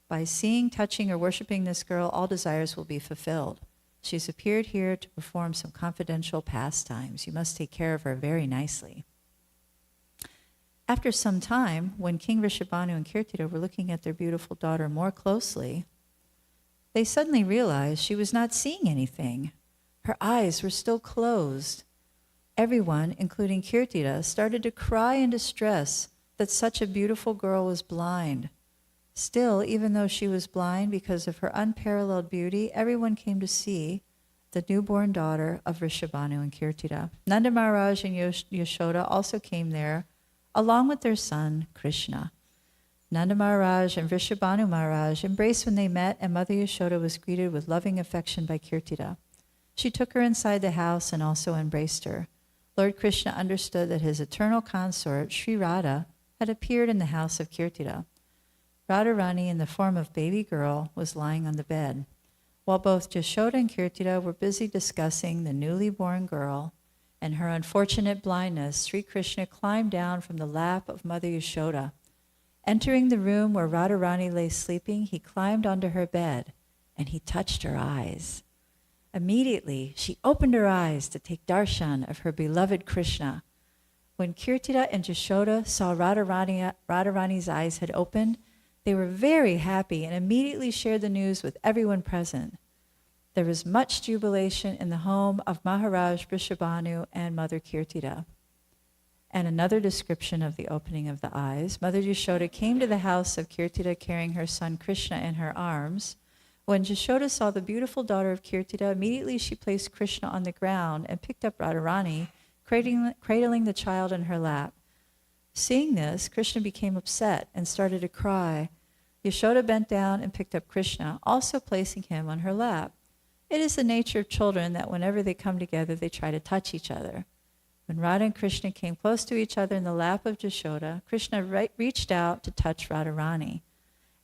By seeing, touching, or worshiping this girl, all desires will be fulfilled. She has appeared here to perform some confidential pastimes. You must take care of her very nicely." After some time, when King Rishabhanu and Kirtida were looking at their beautiful daughter more closely, they suddenly realized she was not seeing anything. Her eyes were still closed. Everyone, including Kirtida, started to cry in distress that such a beautiful girl was blind. Still, even though she was blind because of her unparalleled beauty, everyone came to see the newborn daughter of Rishabhanu and Kirtida. Nanda Maharaj and Yashoda also came there, along with their son, Krishna. Nanda Maharaj and Rishabhanu Maharaj embraced when they met, and Mother Yashoda was greeted with loving affection by Kirtida. She took her inside the house and also embraced her. Lord Krishna understood that his eternal consort, Sri Radha, had appeared in the house of Kirtida. Radharani, in the form of baby girl, was lying on the bed. While both Yashoda and Kirtida were busy discussing the newly born girl and her unfortunate blindness, Sri Krishna climbed down from the lap of Mother Yashoda. Entering the room where Radharani lay sleeping, he climbed onto her bed and he touched her eyes. Immediately, she opened her eyes to take darshan of her beloved Krishna. When Kirtida and Yashoda saw Radharani's eyes had opened, they were very happy and immediately shared the news with everyone present. There was much jubilation in the home of Maharaj Rishabhanu and Mother Kirtida. And another description of the opening of the eyes. Mother Yashoda came to the house of Kirtida carrying her son Krishna in her arms. When Yashoda saw the beautiful daughter of Kirtida, immediately she placed Krishna on the ground and picked up Radharani, cradling the child in her lap. Seeing this, Krishna became upset and started to cry. Yashoda bent down and picked up Krishna, also placing him on her lap. It is the nature of children that whenever they come together, they try to touch each other. When Radha and Krishna came close to each other in the lap of Yashoda, Krishna reached out to touch Radharani.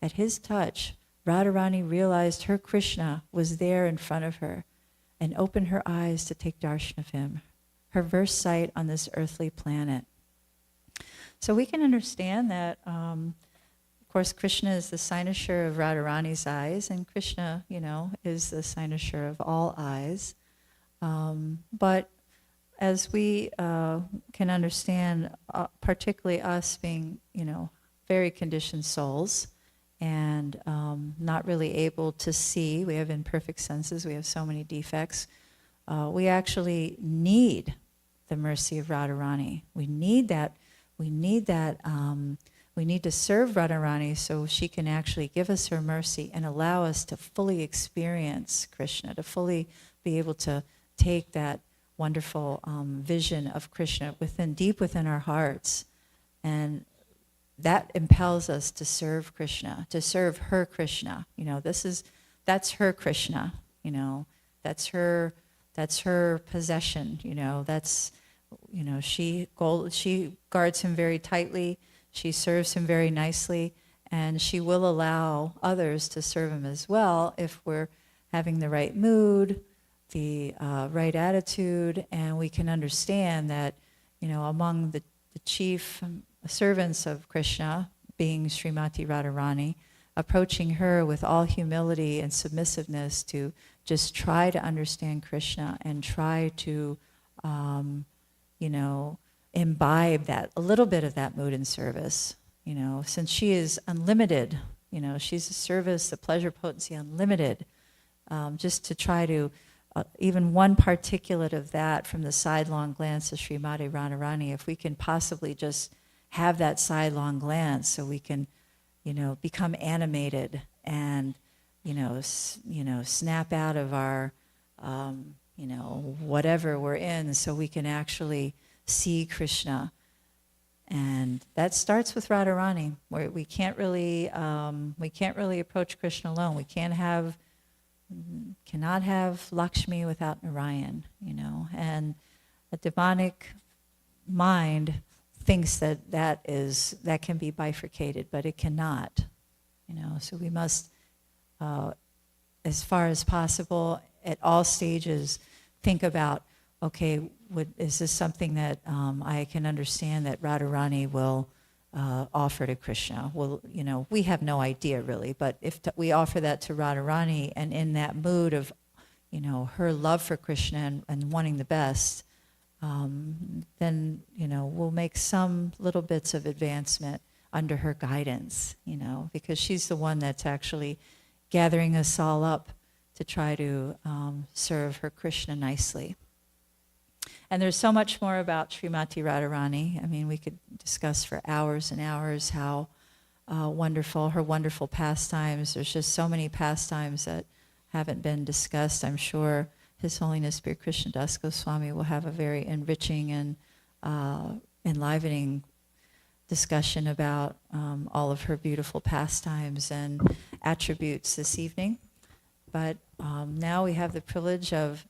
At his touch, Radharani realized her Krishna was there in front of her and opened her eyes to take darshan of him, her first sight on this earthly planet. So we can understand that, of course, Krishna is the cynosure of Radharani's eyes, and Krishna, is the cynosure of all eyes. But as we can understand, particularly us being, very conditioned souls and not really able to see. We have imperfect senses. We have so many defects. We actually need the mercy of Radharani. We need that. We need that. We need to serve Radharani so she can actually give us her mercy and allow us to fully experience Krishna, to fully be able to take that wonderful vision of Krishna deep within our hearts. And that impels us to serve Krishna, to serve her Krishna. You know, that's her Krishna. You know, that's her possession. You know, she guards him very tightly. She serves him very nicely, and she will allow others to serve him as well if we're having the right mood, the right attitude, and we can understand that, you know, among the chief servants of Krishna, being Srimati Radharani, approaching her with all humility and submissiveness to just try to understand Krishna and try to, you know, imbibe that, a little bit of that mood and service, you know, since she is unlimited, you know, she's a service, the pleasure potency unlimited, just to try to, even one particulate of that from the sidelong glance of Srimati Radharani, if we can possibly just have that sidelong glance so we can, you know, become animated and, you know, snap out of our, you know, whatever we're in so we can actually see Krishna. And that starts with Radharani, where we can't really approach Krishna alone. We cannot have Lakshmi without Narayan, you know. And a demonic mind thinks that can be bifurcated, but it cannot, you know. So we must, as far as possible, at all stages, think about, okay, is this something that I can understand that Radharani will offer to Krishna? Well, you know, we have no idea really, but if we offer that to Radharani and in that mood of, you know, her love for Krishna and wanting the best, then, you know, we'll make some little bits of advancement under her guidance, you know, because she's the one that's actually gathering us all up to try to serve her Krishna nicely. And there's so much more about Srimati Radharani. I mean, we could discuss for hours and hours how wonderful, her wonderful pastimes. There's just so many pastimes that haven't been discussed. I'm sure His Holiness Sri Krishna Das Goswami will have a very enriching and enlivening discussion about all of her beautiful pastimes and attributes this evening. But now we have the privilege of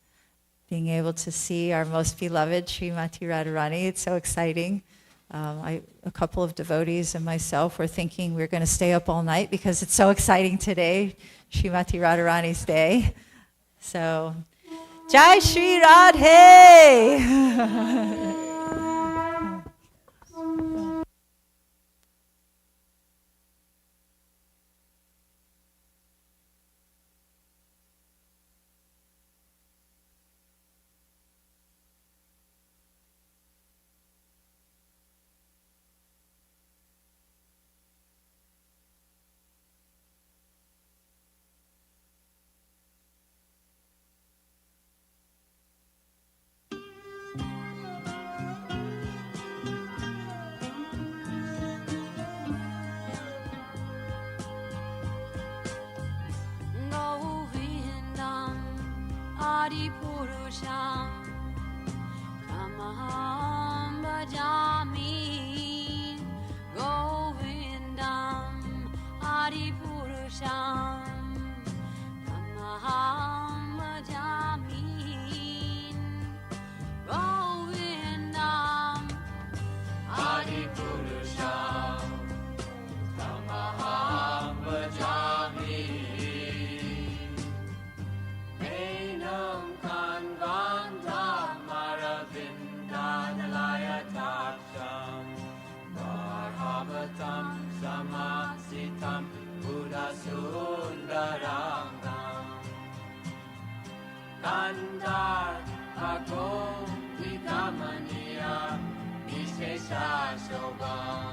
being able to see our most beloved Srimati Radharani. It's so exciting. A couple of devotees and myself were thinking we're going to stay up all night because it's so exciting today, Srimati Radharani's day. So, Jai Shri Radhe! Purusham Kamaham Bhajami Govindam Adi Purusham Kamaham Bhajami Govindam Adi Purusham Kamaham Bhajami Samasitam Buddha Sundarangam Kandar Agom Vikamaniya Vishesha Shobham